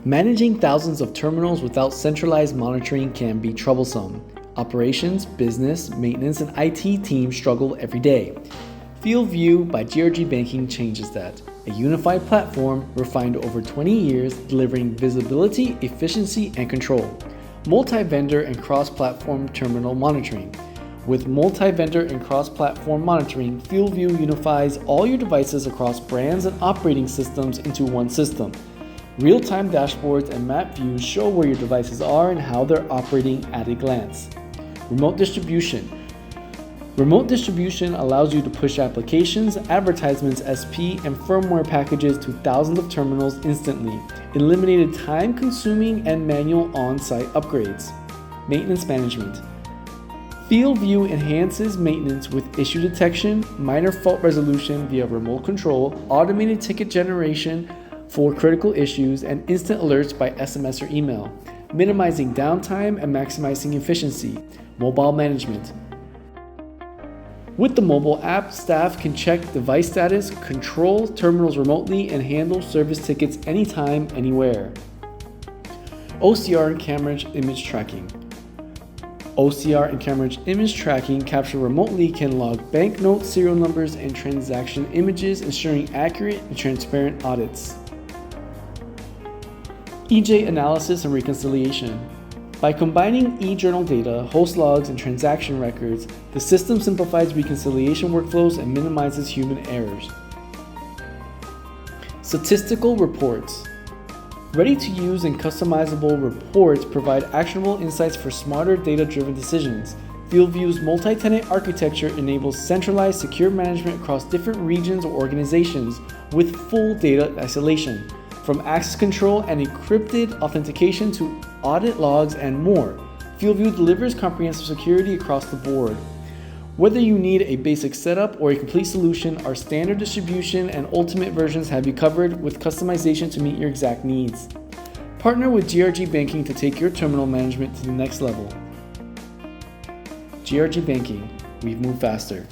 Managing thousands of terminals without centralized monitoring can be troublesome. Operations, business, maintenance, and IT teams struggle every day. FieldView by GRGBanking changes that. A unified platform refined over 20 years, delivering visibility, efficiency, and control. Multi-vendor and cross-platform terminal monitoring. With multi-vendor and cross-platform monitoring, FieldView unifies all your devices across brands and operating systems into one system. Real-time dashboards and map views show where your devices are and how they're operating at a glance. Remote distribution. Remote distribution allows you to push applications, advertisements, SP, and firmware packages to thousands of terminals instantly, eliminating time-consuming and manual on-site upgrades. Maintenance management. FieldView enhances maintenance with issue detection, minor fault resolution via remote control, automated ticket generation for critical issues, and instant alerts by SMS or email, minimizing downtime and maximizing efficiency. Mobile management. With the mobile app, staff can check device status, control terminals remotely, and handle service tickets anytime, anywhere. OCR and camera image tracking. OCR and camera image tracking captured remotely can log banknote serial numbers and transaction images, ensuring accurate and transparent audits. EJ analysis and reconciliation. By combining e-journal data, host logs, and transaction records, the system simplifies reconciliation workflows and minimizes human errors. Statistical reports. Ready-to-use and customizable reports provide actionable insights for smarter data-driven decisions. FieldView's multi-tenant architecture enables centralized, secure management across different regions or organizations with full data isolation. From access control and encrypted authentication to audit logs and more, FieldView delivers comprehensive security across the board. Whether you need a basic setup or a complete solution, our standard distribution and ultimate versions have you covered with customization to meet your exact needs. Partner with GRGBanking to take your terminal management to the next level. GRGBanking, we've moved faster.